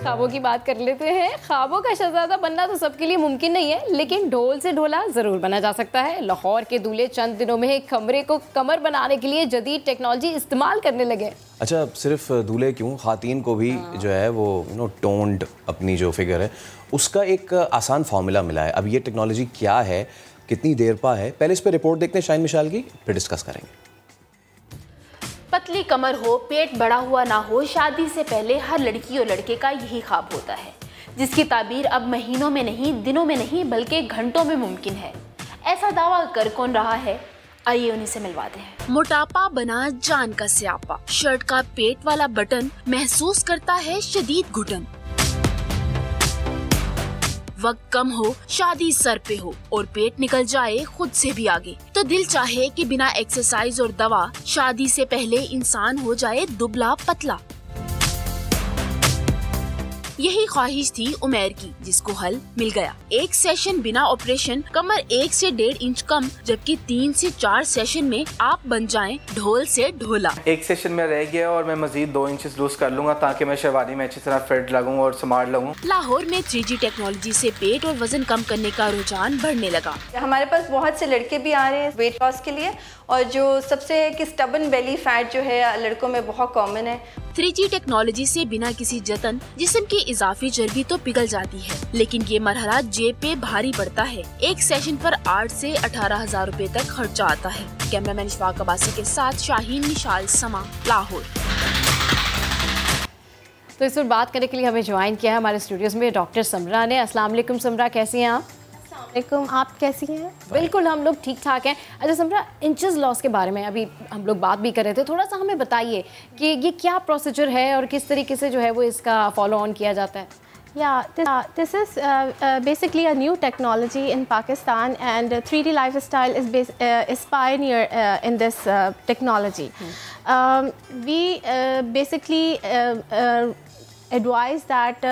ख्वाबों की बात कर लेते हैं। ख्वाबों का शहजादा बनना तो सबके लिए मुमकिन नहीं है, लेकिन ढोल से ढोला ज़रूर बना जा सकता है। लाहौर के दूल्हे चंद दिनों में कमरे को कमर बनाने के लिए जदीद टेक्नोलॉजी इस्तेमाल करने लगे। अच्छा, सिर्फ दूल्हे क्यों, खातीन को भी जो है वो टोन्ड अपनी जो फिगर है उसका एक आसान फार्मूला मिला है। अब ये टेक्नोलॉजी क्या है, कितनी देर पा है, पहले इस पर रिपोर्ट देखते हैं शाहीन मिशाल की, फिर डिस्कस करेंगे। पतली कमर हो, पेट बड़ा हुआ ना हो, शादी से पहले हर लड़की और लड़के का यही ख्वाब होता है, जिसकी ताबीर अब महीनों में नहीं, दिनों में नहीं, बल्कि घंटों में मुमकिन है। ऐसा दावा कर कौन रहा है, आइए उन्हीं से मिलवाते हैं। मोटापा बना जान का स्यापा, शर्ट का पेट वाला बटन महसूस करता है शदीद घुटन। वक्त कम हो, शादी सर पे हो और पेट निकल जाए खुद से भी आगे, तो दिल चाहे कि बिना एक्सरसाइज और दवा शादी से पहले इंसान हो जाए दुबला पतला। यही ख्वाहिश थी उमैर की, जिसको हल मिल गया। एक सेशन बिना ऑपरेशन, कमर 1 से 1.5 इंच कम, जबकि 3 से 4 सेशन में आप बन जाएं ढोल से ढोला। एक सेशन में रह गया और मैं मजीद 2 इंच लूज कर लूंगा ताकि मैं शेरवानी में अच्छी तरह फिट लगूं और स्मार्ट लगूं। लाहौर में 3G टेक्नोलॉजी से पेट और वजन कम करने का रुझान बढ़ने लगा। हमारे पास बहुत से लड़के भी आ रहे हैं वेट लॉस के लिए, और जो सबसे कि स्टबन बेली फैट जो है लड़कों में बहुत कॉमन है। 3G टेक्नोलॉजी से बिना किसी जतन जिस्म की इजाफी चर्बी तो पिघल जाती है, लेकिन ये मरहला जेब पे भारी पड़ता है। एक सेशन पर 8 से 18,000 रुपए तक खर्चा आता है। कैमरामैन इशफाक अब्बासी के साथ शाहीन मिशाल, समा, लाहौर। तो इस पर बात करने के लिए हमें ज्वाइन किया है हमारे स्टूडियोज में डॉक्टर समरा ने। अस्सलाम वालेकुम समरा, कैसी हैं आप? आप कैसी हैं? बिल्कुल, हम लोग ठीक ठाक हैं। अच्छा समरा, इंचेस लॉस के बारे में अभी हम लोग बात भी कर रहे थे, थोड़ा सा हमें बताइए कि ये क्या प्रोसीजर है और किस तरीके से जो है वो इसका फॉलो ऑन किया जाता है। This is basically a new technology in Pakistan, and 3D Lifestyle is pioneer in this technology. We basically advise that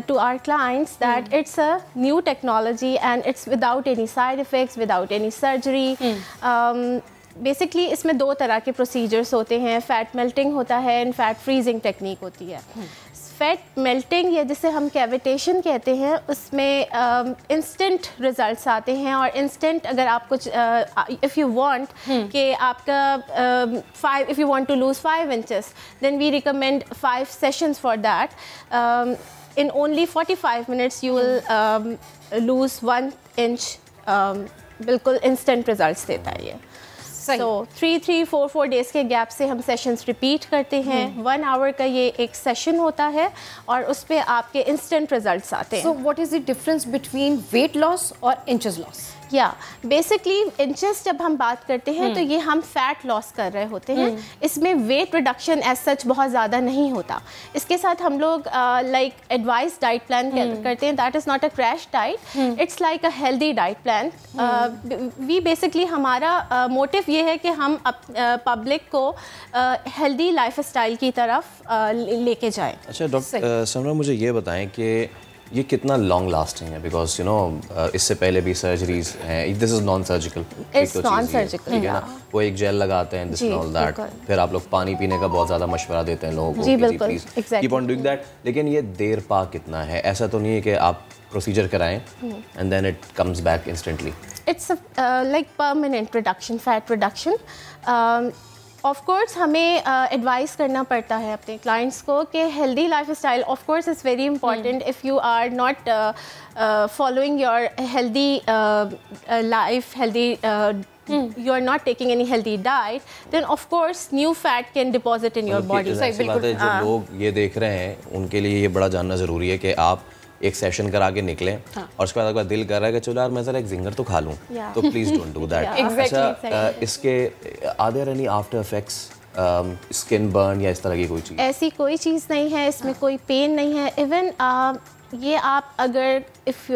to our clients that it's a new technology and it's without any side effects, without any surgery. Basically इसमें 2 तरह के procedures होते हैं, fat melting होता है and fat freezing technique होती है। Fat melting या जिसे हम कैविटेशन कहते हैं, उसमें इंस्टेंट रिजल्ट्स आते हैं, और इंस्टेंट अगर आप कुछ इफ़ यू वांट कि आपका if you want to lose 5 inches, then we recommend 5 sessions for that. In only 45 minutes you will lose 1 inch. बिल्कुल इंस्टेंट रिजल्ट्स देता है ये। तो 3-4 डेज़ के गैप से हम सेशंस रिपीट करते हैं। 1 आवर का ये एक सेशन होता है और उस पर आपके इंस्टेंट रिजल्ट्स आते हैं। So what is the difference between weight loss और इंचेस लॉस? बेसिकली इंचेस जब हम बात करते हैं तो ये हम फैट लॉस कर रहे होते हैं। इसमें वेट रिडक्शन एज सच बहुत ज़्यादा नहीं होता। इसके साथ हम लोग लाइक एडवाइस डाइट प्लान करते हैं। That is not a crash diet, it's like a healthy diet plan. We basically हमारा मोटिव ये है कि हम पब्लिक को हेल्दी लाइफस्टाइल की तरफ लेके जाएं। अच्छा डॉक्टर समरा, मुझे ये बताएं कि ये कितना लॉन्ग लास्टिंग है, बिकॉज इससे पहले भी सर्जरीज हैं, this is non surgical, it's non surgical, ठीक है ना, वो एक जेल लगाते हैं, दिस एंड ऑल दैट, फिर आप लोग पानी पीने का बहुत ज़्यादा मशवरा देते हैं लोगों को, जी बिल्कुल, कीप ऑन डूइंग दैट। लेकिन ये देर पा कितना है? ऐसा तो नहीं है कि आप प्रोसीजर कराएं and then it comes back instantly? It's like permanent reduction, fat reduction. Of course हमें एडवाइस करना पड़ता है अपने क्लाइंट्स को कि healthy lifestyle of course is very important. If you are not following your healthy life, healthy you are not taking any healthy diet, then of course new fat can deposit in your body. बिल्कुल, जो लोग ये देख रहे हैं उनके लिए ये बड़ा जानना ज़रूरी है कि आप एक सेशन करा के निकलें और उसके बाद अगर दिल कर रहा है कि चलो यार मैं ज़रा एक जिंगर तो खा लूँ, तो प्लीज़ डोंट डू दैट। अच्छा, इसके are there any after effects, skin burn या इस तरह की कोई चीज़? ऐसी कोई चीज़ नहीं है, इसमें कोई पेन नहीं है। इवन ये आप अगर इफ़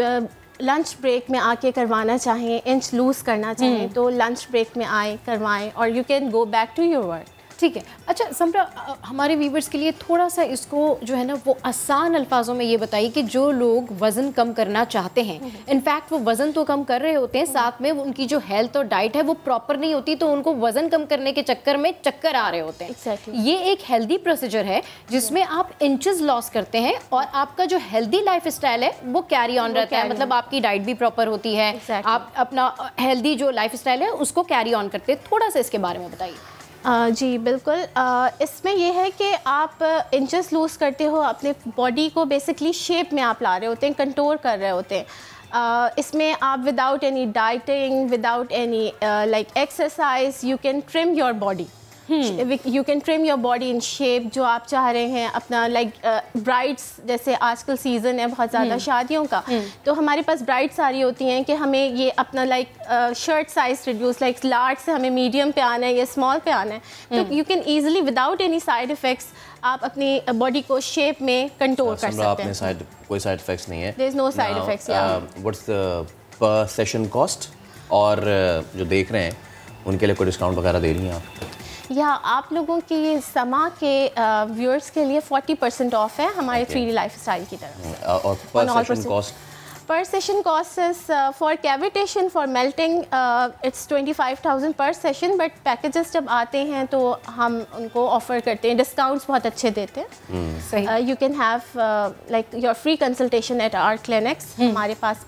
लंच ब्रेक में आके करवाना चाहें, इंच लूज़ करना चाहें, तो लंच ब्रेक में आए करवाएं और you can go back to your work. ठीक है। अच्छा समरा, हमारे व्यूवर्स के लिए थोड़ा सा इसको जो है ना वो आसान अल्फाजों में ये बताइए कि जो लोग वज़न कम करना चाहते हैं, इनफैक्ट वो वज़न तो कम कर रहे होते हैं, साथ में उनकी जो हेल्थ और डाइट है वो प्रॉपर नहीं होती, तो उनको वज़न कम करने के चक्कर में चक्कर आ रहे होते हैं। Exactly. ये एक हेल्दी प्रोसीजर है जिसमें आप इंचेस लॉस करते हैं और आपका जो हेल्दी लाइफ स्टाइल है वो कैरी ऑन रहता है, मतलब आपकी डाइट भी प्रॉपर होती है, आप अपना हेल्दी जो लाइफ स्टाइल है उसको कैरी ऑन करते हैं। थोड़ा सा इसके बारे में बताइए। जी बिल्कुल, इसमें यह है कि आप इंचेस लूज़ करते हो, अपने बॉडी को बेसिकली शेप में आप ला रहे होते हैं, कंट्रोल कर रहे होते हैं। इसमें आप without any dieting, without any like exercise, you can trim your body, you can trim your body in shape जो आप चाह रहे हैं अपना। लाइक ब्राइड्स, जैसे आजकल सीज़न है बहुत ज़्यादा शादियों का, तो हमारे पास ब्राइड्स आ रही होती हैं कि हमें ये अपना like shirt size reduce, like large से हमें मीडियम पे आना है या स्मॉल पे आना है, तो you can easily without any side effects आप अपनी बॉडी को शेप में कंट्रोल कर सकते हैं। कोई साइड इफेक्ट्स नहीं है? There is no side effects. What's the per session cost? और जो देख रहे हैं उनके लिए कोई डिस्काउंट वगैरह दे रही हैं आप? या आप लोगों के समा के व्यूअर्स के लिए 40% ऑफ है हमारे 3D लाइफस्टाइल की तरफ से। और पर सेशन कॉस्ट? पर session cost is for cavitation, for melting it's 25,000 पर सेशन, बट पैकेजेस जब आते हैं तो हम उनको ऑफर करते हैं, डिस्काउंट्स बहुत अच्छे देते हैं। You can have like your free consultation at our clinics. हमारे पास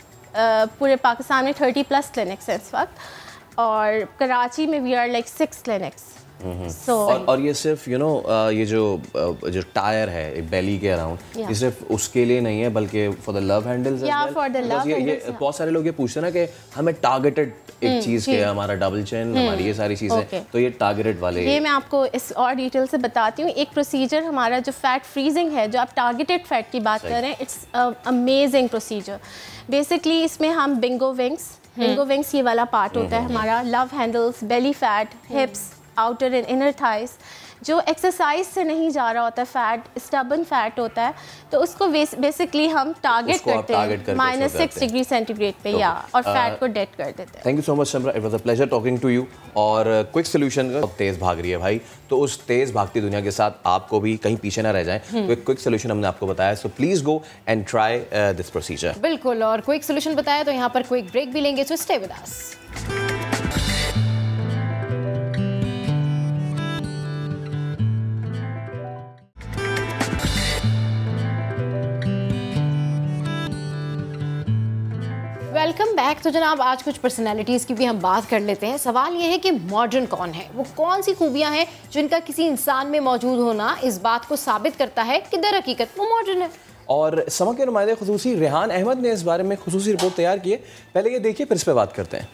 पूरे पाकिस्तान में 30+ क्लिनिक्स हैं इस वक्त, और कराची में वी आर लाइक 6 क्लिनिक्स। और ये सिर्फ ये जो टायर है बेली के अराउंड, ये सिर्फ उसके लिए नहीं है बल्कि फॉर द लव हैंडल्स। ये बहुत सारे लोग ये पूछते हैं ना कि हमें टारगेटेड एक चीज़ के, हमारा डबल चेन, हमारी ये सारी चीज़ें, तो ये टारगेटेड वाले। ये मैं आपको इस और डिटेल से बताती हूँ। एक प्रोसीजर हमारा जो फैट फ्रीजिंग है, जो आप टारगेटेड फैट की बात कर रहे हैं, इट्स अमेजिंग प्रोसीजर। बेसिकली इसमें हम बिंगो विंग्स ये वाला पार्ट होता है हमारा, love handles, belly fat, हिप्स, outer and inner thighs, जो एक्सरसाइज से नहीं जा रहा होता फैट, स्टबन फैट होता है, तो उसको बेसिकली हम टारगेट करते हैं -6 डिग्री सेंटीग्रेड पे, या और फैट को डेड कर देते हैं। Thank you so much Samra, it was a pleasure talking to you. और क्विक सोल्यूशन तेज़ भाग रही है भाई, तो उस तेज़ भागती दुनिया के साथ आपको भी कहीं पीछे ना रह जाए, तो एक क्विक सोल्यूशन हमने आपको बताया, so please go and try this procedure. बिल्कुल, और क्विक सोल्यूशन बताया तो यहाँ पर क्विक ब्रेक भी लेंगे, so stay with us. Welcome back. तो जनाब आज कुछ पर्सनालिटीज़ की भी हम बात कर लेते हैं। सवाल ये है कि मॉडर्न कौन है, वो कौन सी खूबियां हैं जिनका किसी इंसान में मौजूद होना इस बात को साबित करता है कि दर हकीकत वो मॉडर्न है। और समा के नुमाइंदे खुसूसी रेहान अहमद ने इस बारे में खुसूसी रिपोर्ट तैयार की है, पहले ये देखिए फिर इस पर बात करते हैं।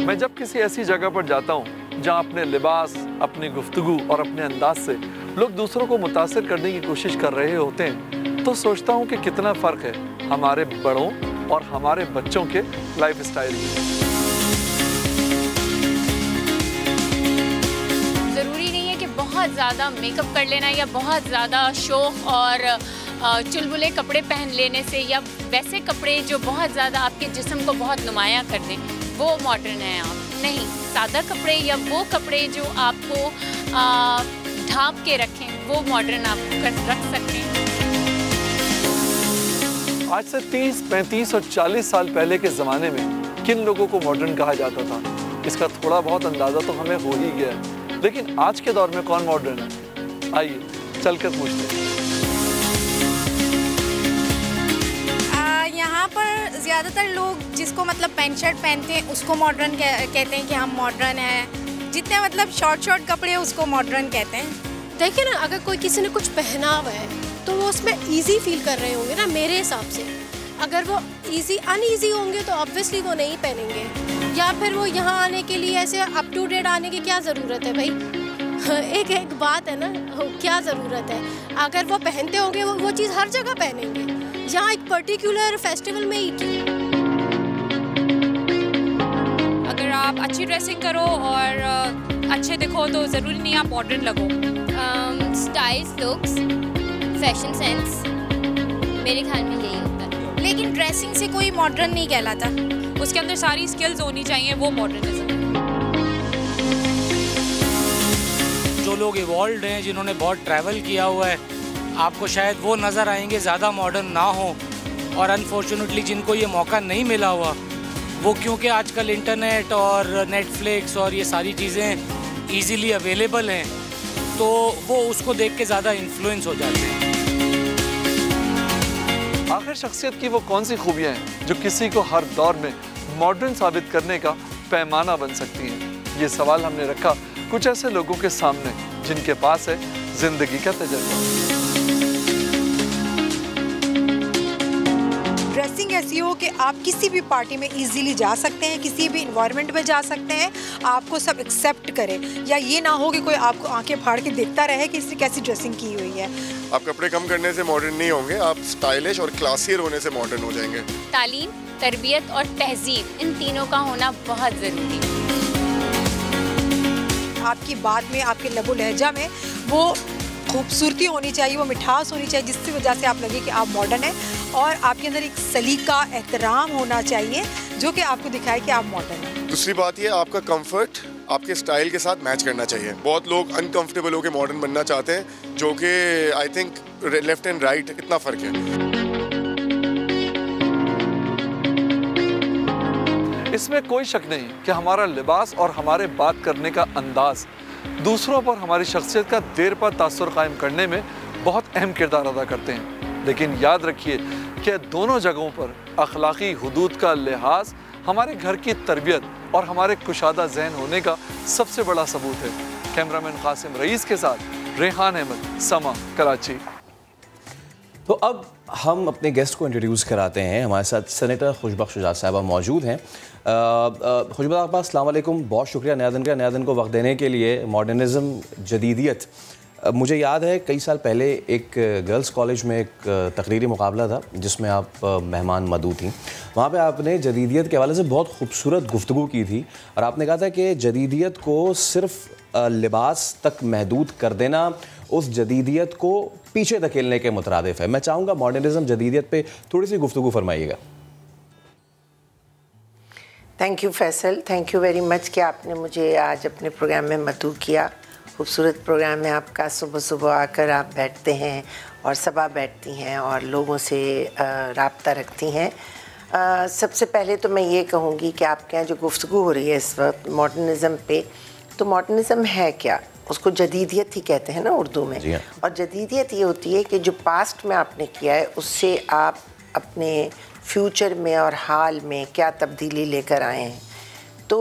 मैं जब किसी ऐसी जगह पर जाता हूँ जहाँ अपने लिबास, अपनी गुफ्तगू और अपने अंदाज से लोग दूसरों को मुतासिर करने की कोशिश कर रहे होते हैं, तो सोचता हूँ कि कितना फ़र्क है हमारे बड़ों और हमारे बच्चों के लाइफ स्टाइल में। ज़रूरी नहीं है कि बहुत ज़्यादा मेकअप कर लेना या बहुत ज़्यादा शौक और चुलबुले कपड़े पहन लेने से, या वैसे कपड़े जो बहुत ज़्यादा आपके जिस्म को बहुत नुमायाँ कर दें, वो मॉडर्न है। आप नहीं, सादा कपड़े या वो कपड़े जो आपको ढांप के रखें, वो मॉडर्न आप रख सकते हैं। आज से 30, 35 और 40 साल पहले के ज़माने में किन लोगों को मॉडर्न कहा जाता था, इसका थोड़ा बहुत अंदाज़ा तो हमें हो ही गया है। लेकिन आज के दौर में कौन मॉडर्न है, आइए चलकर पूछते हैं। यहाँ पर ज़्यादातर लोग जिसको मतलब पैंट शर्ट पहनते हैं उसको मॉडर्न कहते हैं कि हम मॉडर्न हैं। जितने मतलब शॉर्ट कपड़े उसको मॉडर्न कहते हैं। देखिए ना, अगर कोई किसी ने कुछ पहना हुआ है तो वो उसमें इजी फील कर रहे होंगे ना, मेरे हिसाब से। अगर वो अनईजी होंगे तो ऑब्वियसली वो नहीं पहनेंगे, या फिर वो यहाँ आने के लिए ऐसे अप टू डेट आने की क्या ज़रूरत है भाई। एक बात है ना, क्या ज़रूरत है। अगर वो पहनते होंगे वो चीज़ हर जगह पहनेंगे, यहाँ एक पर्टिकुलर फेस्टिवल में ही क्यों। अगर आप अच्छी ड्रेसिंग करो और अच्छे दिखो तो ज़रूरी नहीं आप मॉडर्न लगो। स्टाइल्स, लुक्स, फैशन सेंस, मेरे ख्याल में यही होता है। लेकिन ड्रेसिंग से कोई मॉडर्न नहीं कहलाता। उसके अंदर सारी स्किल्स होनी चाहिए, वो मॉडर्निज्म है। जो लोग इवॉल्व्ड हैं, जिन्होंने बहुत ट्रैवल किया हुआ है, आपको शायद वो नज़र आएंगे, ज़्यादा मॉडर्न ना हो। और अनफॉर्चुनेटली जिनको ये मौका नहीं मिला हुआ, वो क्योंकि आजकल इंटरनेट और नेटफ्लिक्स और ये सारी चीज़ें ईज़िली अवेलेबल हैं, तो वो उसको देख के ज़्यादा इन्फ्लुएंस हो जाते हैं। आखिर शख्सियत की वो कौन सी खूबियाँ हैं जो किसी को हर दौर में मॉडर्न साबित करने का पैमाना बन सकती हैं? ये सवाल हमने रखा कुछ ऐसे लोगों के सामने जिनके पास है जिंदगी का तजुर्बा। ड्रेसिंग ऐसी हो कि आप किसी भी पार्टी में इजीली जा सकते हैं, किसी भी इन्वायरमेंट में जा सकते हैं, आपको सब एक्सेप्ट करें, या ये ना हो कि कोई आपको आंखें फाड़ के देखता रहे कि इसने कैसी ड्रेसिंग की हुई है। आप कपड़े कम करने से मॉडर्न नहीं होंगे, आप स्टाइलिश और क्लासियर होने से मॉडर्न हो जाएंगे। तालीम, तरबियत और तहजीब, इन तीनों का होना बहुत ज़रूरी है। आपकी बात में, आपके लबो लहजा में वो खूबसूरती होनी चाहिए, वो मिठास होनी चाहिए, जिसकी वजह से आप लगे कि आप मॉडर्न हैं, और आपके अंदर एक सलीका, एहतराम होना चाहिए जो कि आपको दिखाए कि आप मॉडर्न हैं। दूसरी बात ये, आपका कंफर्ट आपके स्टाइल के साथ मैच करना चाहिए। बहुत लोग अनकंफर्टेबल होकर मॉडर्न बनना चाहते हैं, जो कि I think left and right इतना फ़र्क है। इसमें कोई शक नहीं कि हमारा लिबास और हमारे बात करने का अंदाज दूसरों पर हमारी शख्सियत का देर पा तासुर कायम करने में बहुत अहम किरदार अदा करते हैं। लेकिन याद रखिए कि दोनों जगहों पर अखलाकी हुदूद का लिहाज हमारे घर की तरबियत और हमारे कुशादा ज़हन होने का सबसे बड़ा सबूत है। कैमरामैन कासिम रईस के साथ रेहान अहमद, समा, कराची। तो अब हम अपने गेस्ट को इंट्रोड्यूस कराते हैं। हमारे साथ सेनेटर खुशबख्श शुजात साहबा मौजूद हैं। खुशबख्श साहबा, अस्सलाम वालेकुम, बहुत शुक्रिया नया दिन को वक्त देने के लिए। मॉडर्निज़म, जदीदियत, मुझे याद है कई साल पहले एक गर्ल्स कॉलेज में एक तकरीरी मुकाबला था जिसमें आप मेहमान मदऊ थी। वहाँ पे आपने जदीदियत के हवाले से बहुत खूबसूरत गुफ्तगू की थी और आपने कहा था कि जदीदियत को सिर्फ लिबास तक महदूद कर देना उस जदीदियत को पीछे धकेलने के मुतरादिफ है। मैं चाहूँगा मॉडर्निज़म, जदीदियत पे थोड़ी सी गुफ्तगू फरमाइएगा। Thank you Faisal, thank you very much कि आपने मुझे आज अपने प्रोग्राम में मदऊ किया। खूबसूरत प्रोग्राम है आपका। सुबह सुबह आकर आप बैठते हैं और सबा बैठती हैं और लोगों से राब्ता रखती हैं। सबसे पहले तो मैं ये कहूँगी कि आपके यहाँ जो गुफ्तगू हो रही है इस वक्त मॉडर्निज़म पे, तो मॉडर्निज़म है क्या? उसको जदीदियत ही कहते हैं ना उर्दू में। और जदीदियत ये होती है कि जो पास्ट में आपने किया है उससे आप अपने फ्यूचर में और हाल में क्या तब्दीली लेकर आए हैं। तो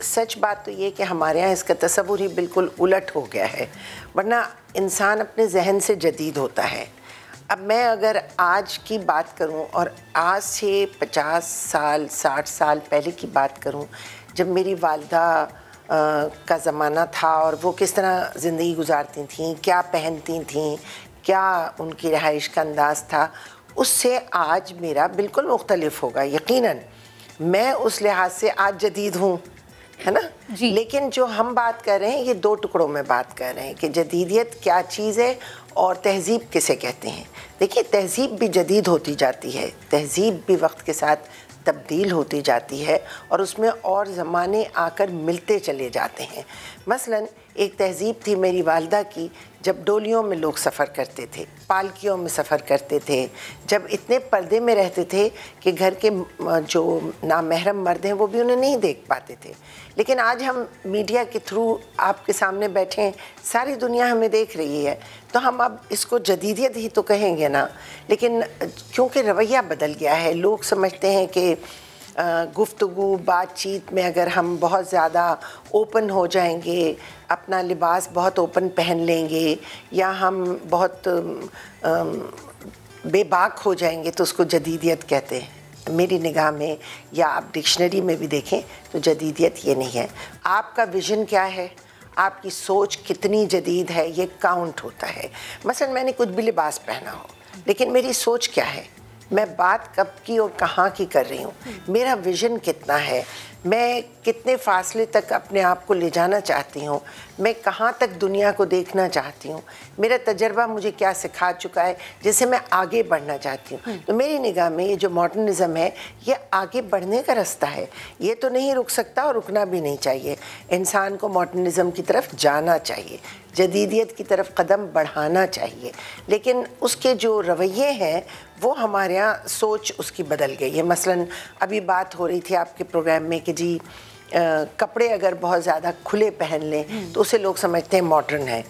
सच बात तो ये कि हमारे यहाँ इसका तसव्वुर ही बिल्कुल उलट हो गया है, वरना इंसान अपने जहन से जदीद होता है। अब मैं अगर आज की बात करूं और आज से 50 साल 60 साल पहले की बात करूं, जब मेरी वालिदा का ज़माना था और वो किस तरह ज़िंदगी गुजारती थीं, क्या पहनती थीं, क्या उनकी रहाइश का अंदाज़ था, उससे आज मेरा बिल्कुल मुख्तलिफ होगा। यकीनन मैं उस लिहाज से आज जदीद हूँ, है ना जी। लेकिन जो हम बात कर रहे हैं ये दो टुकड़ों में बात कर रहे हैं कि जदीदियत क्या चीज़ है और तहज़ीब किसे कहते हैं। देखिए, तहज़ीब भी जदीद होती जाती है, तहज़ीब भी वक्त के साथ तब्दील होती जाती है और उसमें और ज़माने आकर मिलते चले जाते हैं। मसलन एक तहज़ीब थी मेरी वालिदा की, जब डोलियों में लोग सफ़र करते थे, पालकियों में सफ़र करते थे, जब इतने पर्दे में रहते थे कि घर के जो नामहरम मर्द हैं वो भी उन्हें नहीं देख पाते थे। लेकिन आज हम मीडिया के थ्रू आपके सामने बैठे हैं, सारी दुनिया हमें देख रही है, तो हम अब इसको जदीदियत ही तो कहेंगे ना। लेकिन क्योंकि रवैया बदल गया है, लोग समझते हैं कि गुफ्तगू बातचीत में अगर हम बहुत ज़्यादा ओपन हो जाएंगे, अपना लिबास बहुत ओपन पहन लेंगे या हम बहुत बेबाक हो जाएंगे तो उसको जदीदियत कहते हैं। मेरी निगाह में या आप डिक्शनरी में भी देखें तो जदीदियत ये नहीं है। आपका विज़न क्या है, आपकी सोच कितनी जदीद है, ये काउंट होता है। मसलन मैंने कुछ भी लिबास पहना हो, लेकिन मेरी सोच क्या है, मैं बात कब की और कहाँ की कर रही हूँ, मेरा विजन कितना है, मैं कितने फासले तक अपने आप को ले जाना चाहती हूँ, मैं कहाँ तक दुनिया को देखना चाहती हूँ, मेरा तजर्बा मुझे क्या सिखा चुका है जिससे मैं आगे बढ़ना चाहती हूँ। तो मेरी निगाह में ये जो मॉडर्निज़्म है ये आगे बढ़ने का रास्ता है, ये तो नहीं रुक सकता और रुकना भी नहीं चाहिए। इंसान को मॉडर्निज़्म की तरफ जाना चाहिए, जदीदियत की तरफ कदम बढ़ाना चाहिए, लेकिन उसके जो रवैये हैं वो हमारे यहाँ सोच उसकी बदल गई है। मसलन अभी बात हो रही थी आपके प्रोग्राम में कि जी कपड़े अगर बहुत ज़्यादा खुले पहन लें तो उसे लोग समझते हैं मॉडर्न है।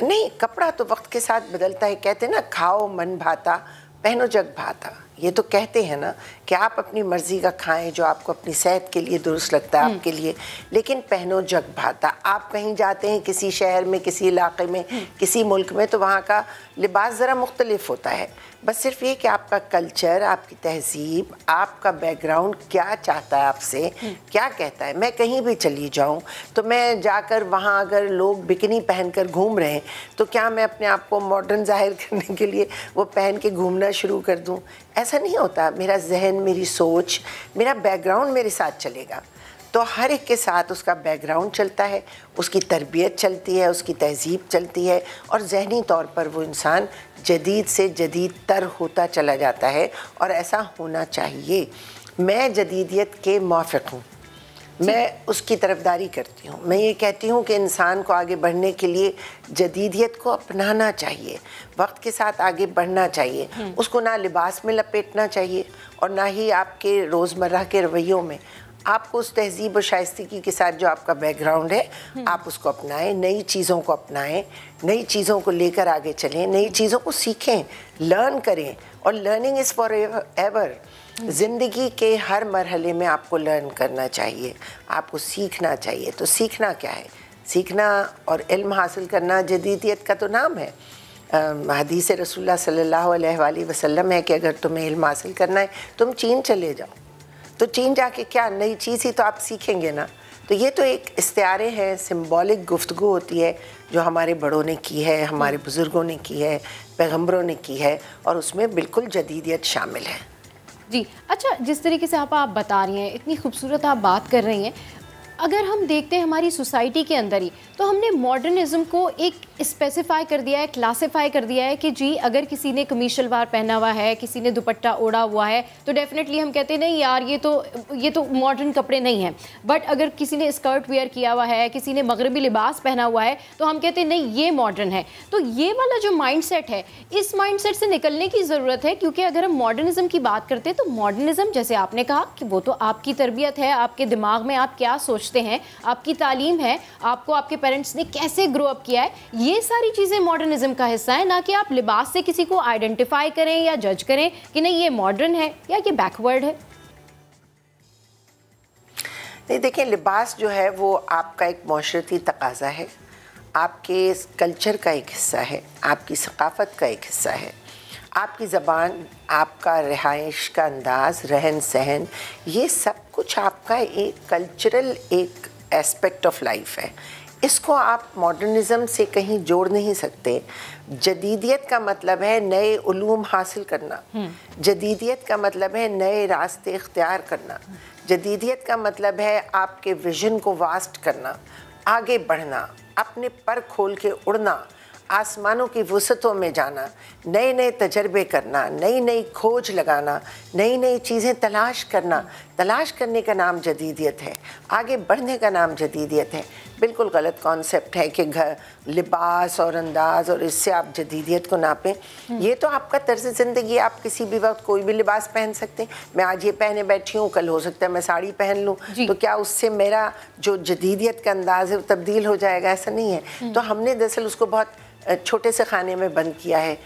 नहीं, कपड़ा तो वक्त के साथ बदलता है। कहते हैं ना, खाओ मन भाता पहनो जग भाता। ये तो कहते हैं ना कि आप अपनी मर्ज़ी का खाएं जो आपको अपनी सेहत के लिए दुरुस्त लगता है आपके लिए, लेकिन पहनो जग भाता। आप कहीं जाते हैं किसी शहर में, किसी इलाके में, किसी मुल्क में, तो वहाँ का लिबास ज़रा मुख्तलिफ होता है। बस सिर्फ ये कि आपका कल्चर, आपकी तहजीब, आपका बैकग्राउंड क्या चाहता है आपसे, क्या कहता है। मैं कहीं भी चली जाऊँ तो मैं जाकर वहाँ अगर लोग बिकनी पहनकर घूम रहे हैं तो क्या मैं अपने आप को मॉडर्न ज़ाहिर करने के लिए वो पहन के घूमना शुरू कर दूँ? ऐसा नहीं होता। मेरा जहन, मेरी सोच, मेरा बैकग्राउंड मेरे साथ चलेगा। तो हर एक के साथ उसका बैकग्राउंड चलता है, उसकी तरबियत चलती है, उसकी तहजीब चलती है, और जहनी तौर पर वो इंसान जदीद से जदीद तर होता चला जाता है, और ऐसा होना चाहिए। मैं जदीदियत के मुआफ़िक़ हूँ, मैं उसकी तरफदारी करती हूँ। मैं ये कहती हूँ कि इंसान को आगे बढ़ने के लिए जदीदियत को अपनाना चाहिए, वक्त के साथ आगे बढ़ना चाहिए। उसको ना लिबास में लपेटना चाहिए और ना ही आपके रोज़मर्रा के रवैयों में। आपको उस तहजीब और शाइस्तगी के साथ जो आपका बैकग्राउंड है आप उसको अपनाएं, नई चीज़ों को अपनाएं, नई चीज़ों को लेकर आगे चलें, नई चीज़ों को सीखें, लर्न करें। और लर्निंग इज़ फॉर एवर। ज़िंदगी के हर मरहले में आपको लर्न करना चाहिए, आपको सीखना चाहिए। तो सीखना क्या है? सीखना और इल्म हासिल करना जदीदियत का तो नाम है। हदीस रसूलुल्लाह सल्लल्लाहु अलैहि वसल्लम है कि अगर तुम्हें इल्म हासिल करना है तुम चीन चले जाओ। तो चीन जाके क्या नई चीज़ ही तो आप सीखेंगे ना। तो ये तो एक इस्तिआरे हैं, सिंबॉलिक गुफ्तगू होती है जो हमारे बड़ों ने की है, हमारे बुज़ुर्गों ने की है, पैगम्बरों ने की है, और उसमें बिल्कुल जदीदियत शामिल है। जी अच्छा, जिस तरीके से आप बता रही हैं, इतनी खूबसूरत आप बात कर रही हैं, अगर हम देखते हैं हमारी सोसाइटी के अंदर ही, तो हमने मॉडर्निज़्म को एक स्पेसिफाई कर दिया है, क्लासिफाई कर दिया है कि जी अगर किसी ने कमीज शलवार पहना हुआ है, किसी ने दुपट्टा ओढ़ा हुआ है, तो डेफिनेटली हम कहते हैं नहीं यार ये तो मॉडर्न कपड़े नहीं हैं। बट अगर किसी ने स्कर्ट वेयर किया हुआ है, किसी ने मगरबी लिबास पहना हुआ है, तो हम कहते हैं नहीं ये मॉडर्न है। तो ये वाला जो माइंडसेट है, इस माइंडसेट से निकलने की ज़रूरत है, क्योंकि अगर हम मॉडर्निज़्म की बात करते हैं तो मॉडर्निज़्म, जैसे आपने कहा कि वो तो आपकी तरबियत है, आपके दिमाग में आप क्या सोचते हैं, आपकी तालीम है, आपको आपके पेरेंट्स ने कैसे ग्रो अप किया है, ये सारी चीज़ें मॉडर्निज़्म का हिस्सा है। ना कि आप लिबास से किसी को आइडेंटिफाई करें या जज करें कि नहीं ये मॉडर्न है या ये बैकवर्ड है। नहीं, देखिए, लिबास जो है वो आपका एक माशरती तकाज़ा है, आपके कल्चर का एक हिस्सा है, आपकी सकाफ़त का एक हिस्सा है। आपकी ज़बान, आपका रिहाइश का अंदाज़, रहन सहन, ये सब कुछ आपका एक कल्चरल एक एस्पेक्ट ऑफ लाइफ है। इसको आप मॉडर्निज़्म से कहीं जोड़ नहीं सकते। जदीदियत का मतलब है नए उलूम हासिल करना, जदीदियत का मतलब है नए रास्ते इख्तियार करना, जदीदियत का मतलब है आपके विजन को वास्ट करना, आगे बढ़ना, अपने पर खोल के उड़ना, आसमानों की वसतों में जाना, नए नए तजर्बे करना, नई नई खोज लगाना, नई नई चीज़ें तलाश करना। तलाश करने का नाम जदीदियत है, आगे बढ़ने का नाम जदीदियत है। बिल्कुल गलत कॉन्सेप्ट है कि घर, लिबास और अंदाज और इससे आप जदीदियत को नापें। ये तो आपका तर्ज ज़िंदगी, आप किसी भी वक्त कोई भी लिबास पहन सकते हैं। मैं आज ये पहने बैठी हूँ, कल हो सकता है मैं साड़ी पहन लूँ, तो क्या उससे मेरा जो जदीदियत का अंदाज़ है वो तब्दील हो जाएगा? ऐसा नहीं है। तो हमने दरअसल उसको बहुत छोटे से खाने में बंद किया है।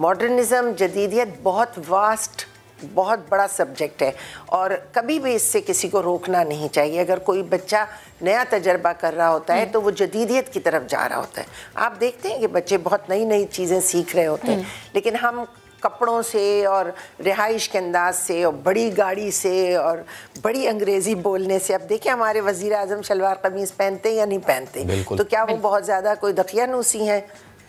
मॉडर्निज़्म, जदीदियत बहुत वास्ट, बहुत बड़ा सब्जेक्ट है, और कभी भी इससे किसी को रोकना नहीं चाहिए। अगर कोई बच्चा नया तजर्बा कर रहा होता है तो वो जदीदियत की तरफ जा रहा होता है। आप देखते हैं कि बच्चे बहुत नई नई चीज़ें सीख रहे होते हैं, लेकिन हम कपड़ों से और रिहाइश के अंदाज से और बड़ी गाड़ी से और बड़ी अंग्रेज़ी बोलने से, अब देखिए हमारे वज़ीर आज़म शलवार कमीज़ पहनते हैं या नहीं पहनते, तो क्या वो बहुत ज़्यादा कोई दकियानूसी हैं?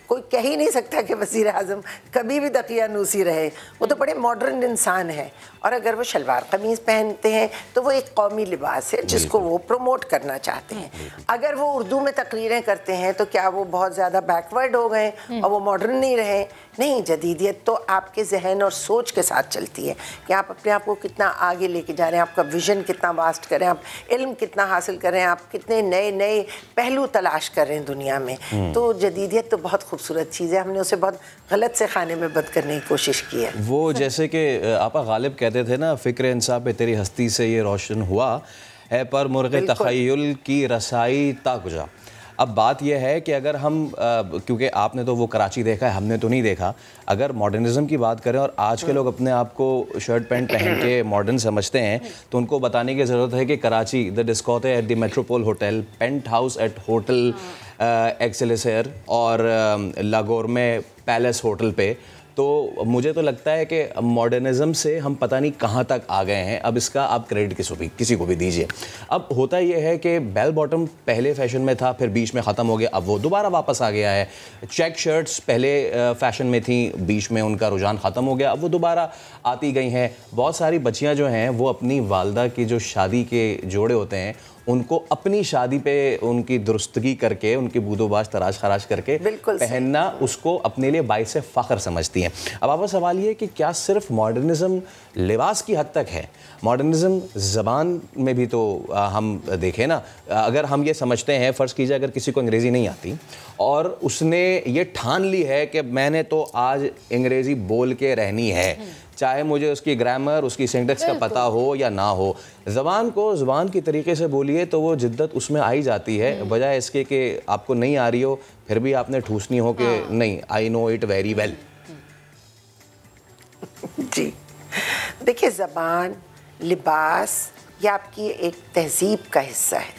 कोई कह ही नहीं सकता कि वज़ीर आज़म कभी भी दकियानूसी रहे, वो तो बड़े मॉडर्न इंसान है। और अगर वो शलवार कमीज़ पहनते हैं तो वो एक कौमी लिबास है जिसको वो प्रमोट करना चाहते हैं। अगर वो उर्दू में तकरीरें करते हैं तो क्या वो बहुत ज़्यादा बैकवर्ड हो गए और वो मॉडर्न नहीं रहे? नहीं, जदीदियत तो आपके जहन और सोच के साथ चलती है कि आप अपने आप को कितना आगे लेके जा रहे हैं, आपका विजन कितना वास्ट कर रहे हैं, आप इल्म कितना हासिल कर रहे हैं, आप कितने नए नए पहलू तलाश कर रहे हैं दुनिया में। तो जदीदियत तो बहुत खूबसूरत चीज़ है, हमने उसे बहुत गलत से खाने में बंद करने की कोशिश की है। वो जैसे कि आपा गालिब कहते थे ना, फ़िक्र इंसाफ पे तेरी हस्ती से ये रोशन हुआ है, पर मुर्ग़े तख़य्युल की रसाई ताकुजा। अब बात यह है कि अगर हम क्योंकि आपने तो वो कराची देखा है, हमने तो नहीं देखा, अगर मॉडर्निज़म की बात करें और आज के लोग अपने आप को शर्ट पैंट पहन के मॉडर्न समझते हैं, तो उनको बताने की ज़रूरत है कि Karachi the discotheque at the Metropole hotel, paint house at hotel एक्सेलेसियर और लागोर में पैलेस होटल पे, तो मुझे तो लगता है कि मॉडर्निज़म से हम पता नहीं कहाँ तक आ गए हैं। अब इसका आप क्रेडिट किसी को भी दीजिए। अब होता ये है कि बेल बॉटम पहले फैशन में था, फिर बीच में ख़त्म हो गया, अब वो दोबारा वापस आ गया है। चेक शर्ट्स पहले फ़ैशन में थी, बीच में उनका रुझान ख़त्म हो गया, अब वो दोबारा आती गई हैं। बहुत सारी बच्चियाँ जो हैं वो अपनी वालदा की जो शादी के जोड़े होते हैं उनको अपनी शादी पे उनकी दुरुस्तगी करके, उनकी बूदोबाश तराश खराश करके पहनना उसको अपने लिए बाइस से फ़ख्र समझती हैं। अब आपका सवाल ये कि क्या सिर्फ मॉडर्निज़म लिबास की हद तक है? मॉडर्निज़म ज़बान में भी तो हम देखें ना, अगर हम ये समझते हैं, फ़र्ज़ कीजिए अगर किसी को अंग्रेज़ी नहीं आती और उसने ये ठान ली है कि मैंने तो आज अंग्रेज़ी बोल के रहनी है, चाहे मुझे उसकी ग्रामर, उसकी सिंटेक्स का पता हो या ना हो, ज़बान को ज़बान की तरीके से बोलिए तो वो जिद्दत उसमें आई जाती है, बजाय इसके कि आपको नहीं आ रही हो फिर भी आपने ठूसनी हो कि नहीं, I know it very well. जी देखिए, ज़बान, लिबास ये आपकी एक तहज़ीब का हिस्सा है,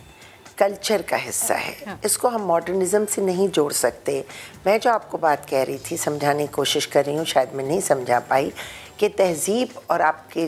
कल्चर का हिस्सा है। इसको हम मॉडर्निज़म से नहीं जोड़ सकते। मैं जो आपको बात कह रही थी, समझाने की कोशिश कर रही हूँ, शायद मैं नहीं समझा पाई कि तहज़ीब और आपके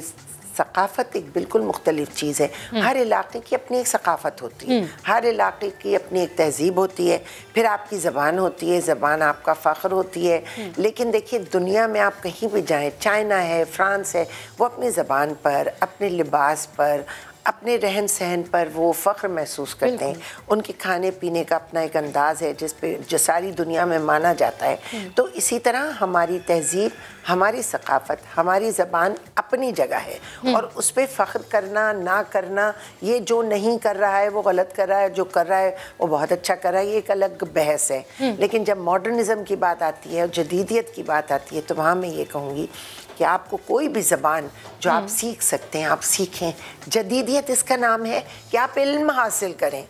सकाफ़त एक बिल्कुल मुख्तलिफ चीज़ है। हर इलाके की अपनी एक सकाफ़त होती है, हर इलाके की अपनी एक तहज़ीब होती है, फिर आपकी ज़बान होती है, ज़बान आपका फ़ख्र होती है। लेकिन देखिए, दुनिया में आप कहीं भी जाएं, चाइना है, फ्रांस है, वो अपनी ज़बान पर, अपने लिबास पर, अपने रहन सहन पर वो फ़ख्र महसूस करते हैं। उनके खाने पीने का अपना एक अंदाज़ है जो सारी दुनिया में माना जाता है। तो इसी तरह हमारी तहज़ीब, हमारी सकाफ़त, हमारी ज़बान अपनी जगह है और उस पर फ़ख्र करना ना करना, ये जो नहीं कर रहा है वो गलत कर रहा है, जो कर रहा है वो बहुत अच्छा कर रहा है, ये एक अलग बहस है। लेकिन जब मॉडर्निज़म की बात आती है और जदीदियत की बात आती है, तो वहाँ मैं ये कहूँगी कि आपको कोई भी ज़बान जो आप सीख सकते हैं, आप सीखें। जदीदियत इसका नाम है कि आप इल्म हासिल करें,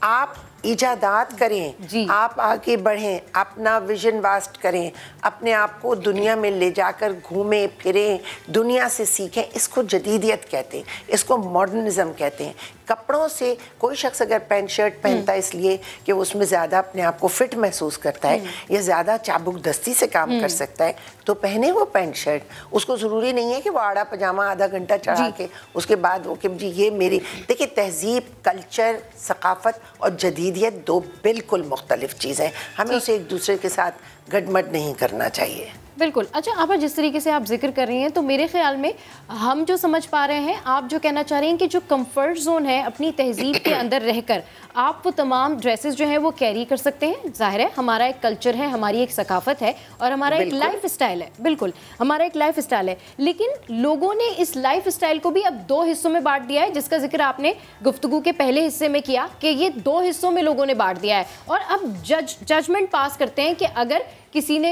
आप इजादात करें, आप आगे बढ़ें, अपना विजन वास्ट करें, अपने आप को दुनिया में ले जाकर घूमें फिरें, दुनिया से सीखें। इसको जदीदियत कहते हैं, इसको मॉडर्निज़म कहते हैं। कपड़ों से कोई शख्स अगर पैंट शर्ट पहनता है इसलिए कि वो उसमें ज़्यादा अपने आप को फिट महसूस करता है या ज़्यादा चाबुक दस्ती से काम कर सकता है, तो पहने वो पैंट शर्ट। उसको ज़रूरी नहीं है कि वो आड़ा पजामा आधा घंटा चढ़ा के उसके बाद वो कि जी ये मेरी। देखिए, तहज़ीब, कल्चर, सकाफ़त और जदीदियत दो बिल्कुल मुख्तलिफ चीज़ें हैं। हमें उसे एक दूसरे के साथ गड़मड़ नहीं करना चाहिए। बिल्कुल। अच्छा, आप जिस तरीके से आप जिक्र कर रही हैं, तो मेरे ख्याल में हम जो समझ पा रहे हैं, आप जो कहना चाह रही हैं कि जो कंफर्ट जोन है अपनी तहजीब के अंदर रहकर आप वो तमाम ड्रेसेस जो हैं वो कैरी कर सकते हैं। जाहिर है हमारा एक कल्चर है, हमारी एक सकाफत है और हमारा एक लाइफ स्टाइल है। बिल्कुल, हमारा एक लाइफ स्टाइल है, लेकिन लोगों ने इस लाइफ स्टाइल को भी अब दो हिस्सों में बांट दिया है, जिसका जिक्र आपने गुफ्तगू के पहले हिस्से में किया कि ये दो हिस्सों में लोगों ने बांट दिया है। और अब जजमेंट पास करते हैं कि अगर किसी ने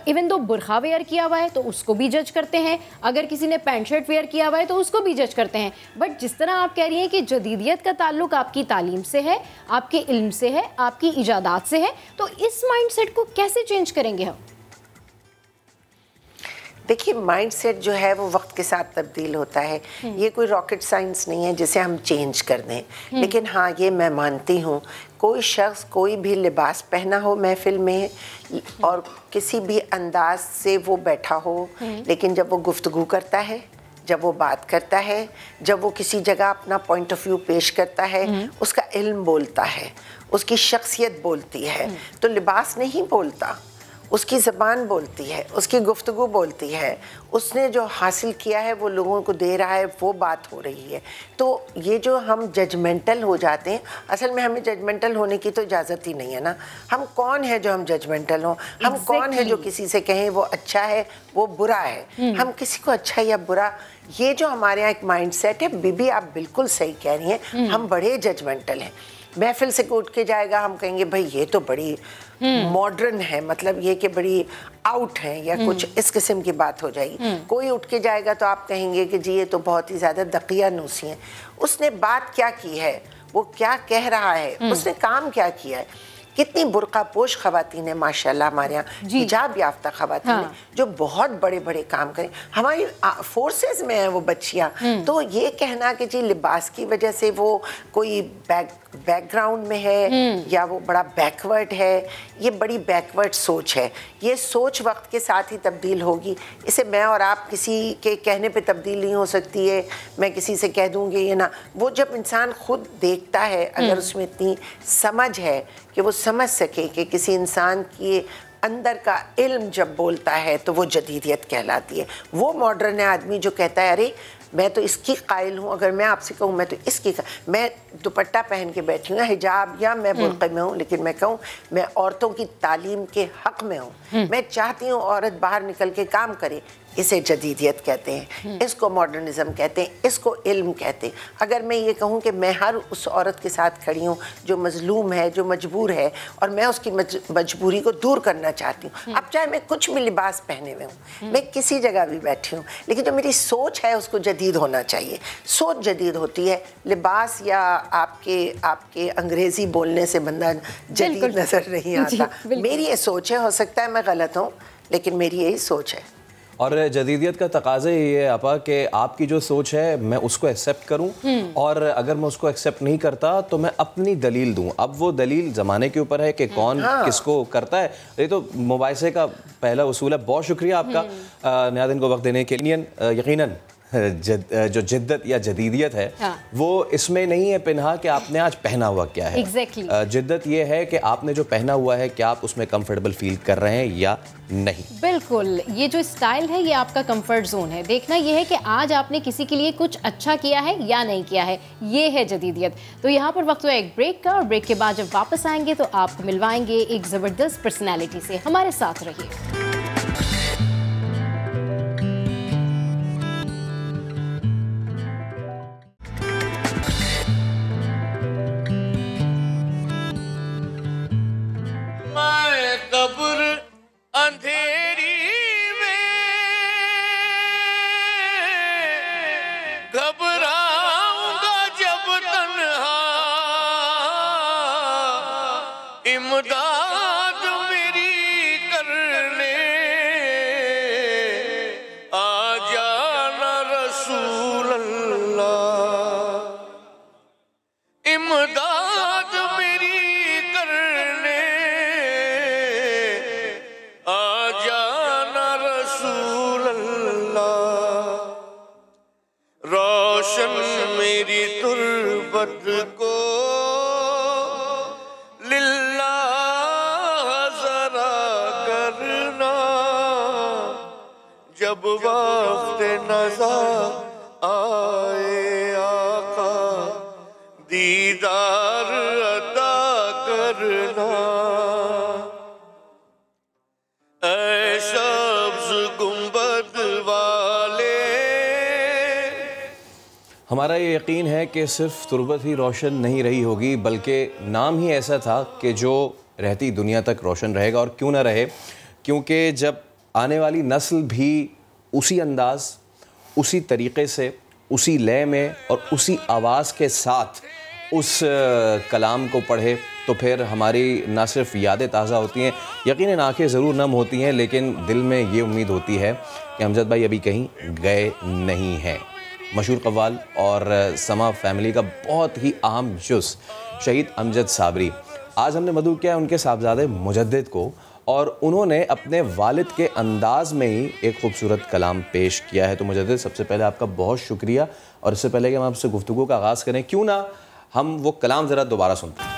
इवन दो बुरखा वेयर किया हुआ है तो उसको भी जज करते हैं, अगर किसी ने पैंट शर्ट वेयर किया हुआ है तो उसको भी जज करते हैं। बट जिस तरह आप कह रही हैं कि जदीदियत का ताल्लुक आपकी तालीम से है, आपके इल्म से है, आपकी इजादात से है, तो इस माइंडसेट को कैसे चेंज करेंगे हम? देखिए, माइंडसेट जो है वो वक्त के साथ तब्दील होता है। ये कोई रॉकेट साइंस नहीं है जिसे हम चेंज कर दें। लेकिन हाँ, ये मैं मानती हूँ, कोई शख्स कोई भी लिबास पहना हो महफिल में और किसी भी अंदाज से वो बैठा हो, लेकिन जब वो गुफ्तगू करता है, जब वो बात करता है, जब वो किसी जगह अपना पॉइंट ऑफ व्यू पेश करता है, उसका इल्म बोलता है, उसकी शख्सियत बोलती है। तो लिबास नहीं बोलता, उसकी ज़बान बोलती है, उसकी गुफ्तगू बोलती है, उसने जो हासिल किया है वो लोगों को दे रहा है, वो बात हो रही है। तो ये जो हम जजमेंटल हो जाते हैं, असल में हमें जजमेंटल होने की तो इजाज़त ही नहीं है ना। हम कौन है जो हम जजमेंटल हों? हम कौन है जो किसी से कहें वो अच्छा है वो बुरा है? हम किसी को अच्छा या बुरा, ये जो हमारे यहाँ एक माइंडसेट है, बीबी आप बिल्कुल सही कह रही हैं, हम बड़े जजमेंटल हैं। महफिल से उठ के जाएगा, हम कहेंगे भाई ये तो बड़ी मॉडर्न है, मतलब ये कि बड़ी आउट है या कुछ इस किस्म की बात हो जाएगी। कोई उठ के जाएगा तो आप कहेंगे कि जी ये तो बहुत ही ज़्यादा दकियानूसी है। उसने बात क्या की है, वो क्या कह रहा है, उसने काम क्या किया है। कितनी बुर्का पोश ख़वातीन है माशाल्लाह हमारे यहाँ, हिजाब याफ्ता ख़वातीन है जो बहुत बड़े बड़े काम करें। हमारी फोर्सेस में है वो बच्चियाँ। तो ये कहना कि जी लिबास की वजह से वो कोई बैकग्राउंड में है या वो बड़ा बैकवर्ड है, ये बड़ी बैकवर्ड सोच है। ये सोच वक्त के साथ ही तब्दील होगी। इसे मैं और आप किसी के कहने पे तब्दील नहीं हो सकती है। मैं किसी से कह दूँगी ये ना, वो जब इंसान खुद देखता है, अगर उसमें इतनी समझ है कि वो समझ सके कि किसी इंसान के अंदर का इल्म जब बोलता है तो वो जदीदियत कहलाती है। वो मॉडर्न आदमी जो कहता है अरे मैं तो इसकी कायल हूँ, अगर मैं आपसे कहूँ मैं तो इसकी, मैं दुपट्टा पहन के बैठी हूँ हिजाब या मैं बुर्क़े में हूँ, लेकिन मैं कहूँ मैं औरतों की तालीम के हक़ में हूँ, मैं चाहती हूँ औरत बाहर निकल के काम करे, इसे जदीदियत कहते हैं, इसको मॉडर्निज़म कहते हैं, इसको इल्म कहते हैं। अगर मैं ये कहूँ कि मैं हर उस औरत के साथ खड़ी हूँ जो मजलूम है, जो मजबूर है, और मैं उसकी मजबूरी को दूर करना चाहती हूँ, अब चाहे मैं कुछ भी लिबास पहने हुए हूँ, मैं किसी जगह भी बैठी हूँ, लेकिन जो मेरी सोच है उसको जदीद होना चाहिए। सोच जदीद होती है, लिबास या आपके अंग्रेज़ी बोलने से बंदा जदीद नज़र नहीं आता। मेरी ये सोच है, हो सकता है मैं गलत हूँ, लेकिन मेरी यही सोच है। और जदीदियत का तकाज़ा ये है आपा कि आपकी जो सोच है मैं उसको एक्सेप्ट करूं, और अगर मैं उसको एक्सेप्ट नहीं करता तो मैं अपनी दलील दूं। अब वो दलील ज़माने के ऊपर है कि कौन किसको करता है। ये तो मुबाहिसे का पहला उसूल है। बहुत शुक्रिया आपका नियाज़िन को वक्त देने के लिए। यकीनन जो जिद्दत या जदीदियत है वो इसमें नहीं है पिन्हा कि आपने आज पहना हुआ क्या है। जिद्दत ये है कि आपने जो पहना हुआ है क्या आप उसमें कंफर्टेबल फील कर रहे हैं या नहीं। बिल्कुल, ये जो स्टाइल है ये आपका कंफर्ट जोन है। देखना ये है कि आज आपने किसी के लिए कुछ अच्छा किया है या नहीं किया है, ये है जदीदियत। तो यहाँ पर वक्त हुआ एक ब्रेक का, और ब्रेक के बाद जब वापस आएंगे तो आपको मिलवाएंगे एक ज़बरदस्त पर्सनैलिटी से। हमारे साथ रहिए। अंधेरी में घबराऊंगा जब तन्हा, इमदाद मेरी करने आ जाना रसूल अल्लाह, इमदाद मेरी करने आ जाना रसूल अल्लाह, रोशन मेरी तुर्बत को लिल्लाह जरा करना, जब वक्त नज़ा आए आका दीदार अता करना। हमारा ये यकीन है कि सिर्फ तुर्बत ही रोशन नहीं रही होगी, बल्कि नाम ही ऐसा था कि जो रहती दुनिया तक रोशन रहेगा। और क्यों ना रहे, क्योंकि जब आने वाली नस्ल भी उसी अंदाज़, उसी तरीक़े से, उसी लय में और उसी आवाज़ के साथ उस कलाम को पढ़े तो फिर हमारी ना सिर्फ यादें ताज़ा होती हैं, यकीनन आंखें ज़रूर नम होती हैं, लेकिन दिल में ये उम्मीद होती है कि अमजद भाई अभी कहीं गए नहीं हैं। मशहूर कव्वाल और समा फैमिली का बहुत ही अहम जुज़ शहीद अमजद साबरी। आज हमने मदऊ किया उनके साहबजादे मुजद्दिद को, और उन्होंने अपने वालिद के अंदाज़ में ही एक खूबसूरत कलाम पेश किया है। तो मुजद्दिद, सबसे पहले आपका बहुत शुक्रिया। और इससे पहले कि हम आपसे गुफ्तगू का आगाज़ करें, क्यों ना हम वो कलाम ज़रा दोबारा सुनते हैं।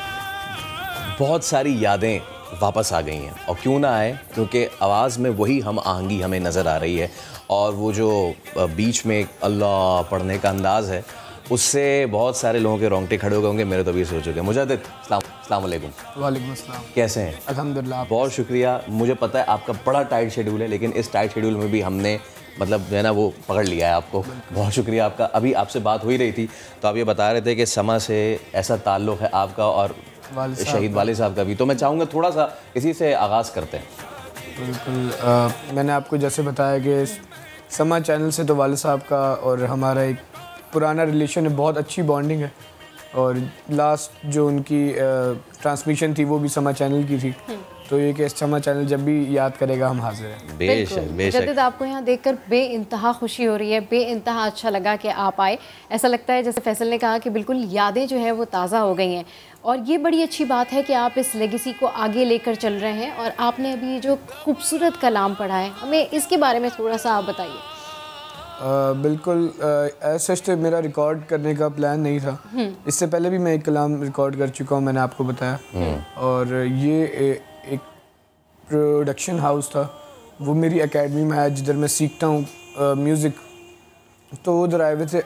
बहुत सारी यादें वापस आ गई हैं। और क्यों ना आए, क्योंकि आवाज़ में वही हम आहंगी हमें नज़र आ रही है, और वो जो बीच में अल्लाह पढ़ने का अंदाज़ है, उससे बहुत सारे लोगों के रोंगटे खड़े हो गए होंगे। मेरे तो अभी सोच चुके हैं। मुजाहिद, अस्सलाम वालेकुम। वालेकुम अस्सलाम। कैसे हैं? अल्हम्दुलिल्लाह। बहुत शुक्रिया। मुझे पता है आपका बड़ा टाइट शेड्यूल है, लेकिन इस टाइट शेड्यूल में भी हमने मतलब जो है ना वो पकड़ लिया है आपको। बहुत शुक्रिया आपका। अभी आपसे बात हो ही रही थी तो आप ये बता रहे थे कि समा से ऐसा ताल्लुक़ है आपका और शहीद वालिद साहब का भी, तो मैं चाहूँगा थोड़ा सा इसी से आगाज़ करते हैं। बिल्कुल। मैंने आपको जैसे बताया कि समा चैनल से तो वालिद साहब का और हमारा एक पुराना रिलेशन है, बहुत अच्छी बॉन्डिंग है, और लास्ट जो उनकी ट्रांसमिशन थी वो भी समा चैनल की थी। तो ये कि समा चैनल जब भी याद करेगा हम हाजिर हैं। बेशक बेशक। जदीद, आपको यहाँ देखकर बेइंतहा खुशी हो रही है, बेइंतहा अच्छा लगा कि आप आए। ऐसा लगता है जैसे फैसल ने कहा कि बिल्कुल यादें जो है वो ताज़ा हो गई हैं, और ये बड़ी अच्छी बात है कि आप इस लेगेसी को आगे लेकर चल रहे हैं। और आपने अभी जो खूबसूरत कलाम पढ़ा है, हमें इसके बारे में थोड़ा सा आप बताइए। बिल्कुल, सच तो मेरा रिकॉर्ड करने का प्लान नहीं था। इससे पहले भी मैं एक कलाम रिकॉर्ड कर चुका हूँ, मैंने आपको बताया। और ये एक प्रोडक्शन हाउस था, वो मेरी एकेडमी में है जिधर मैं सीखता हूँ म्यूज़िक। तो उधर आए हुए थे,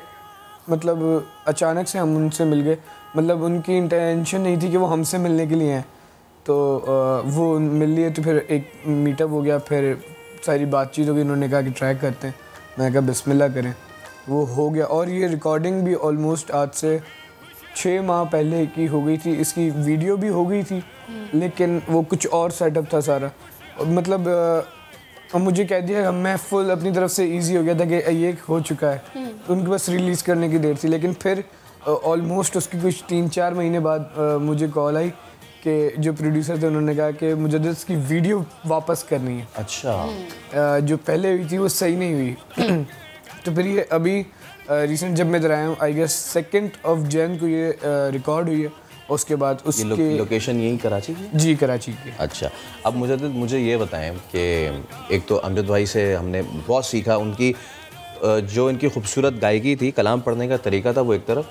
मतलब अचानक से हम उनसे मिल गए। मतलब उनकी इंटेंशन नहीं थी कि वो हमसे मिलने के लिए हैं, तो वो मिल लिए। तो फिर एक मीटअप हो गया, फिर सारी बातचीत हो गई। उन्होंने कहा कि ट्रैक करते हैं, मैंने कहा बिस्मिल्लाह करें। वो हो गया, और ये रिकॉर्डिंग भी ऑलमोस्ट आज से 6 माह पहले की हो गई थी। इसकी वीडियो भी हो गई थी, लेकिन वो कुछ और सेटअप था सारा। मतलब मुझे कह दिया, मैं फुल अपनी तरफ से इजी हो गया था कि ये हो चुका है, तो उनके पास रिलीज़ करने की देर थी। लेकिन फिर ऑलमोस्ट उसकी कुछ 3-4 महीने बाद मुझे कॉल आई कि जो प्रोड्यूसर थे उन्होंने कहा कि मुझे इसकी वीडियो वापस करनी है। अच्छा। जो पहले हुई थी वो सही नहीं हुई। तो फिर ये अभी रिसेंट जब मैं इधर आया हूँ, आई गेस 2 जनवरी को ये रिकॉर्ड हुई है। उसके बाद उसकी लोकेशन यही कराची की? जी, कराची की। अच्छा। अब मुझे ये बताएं कि एक तो अमजद भाई से हमने बहुत सीखा, उनकी जो इनकी खूबसूरत गायकी थी, कलाम पढ़ने का तरीका था वो एक तरफ,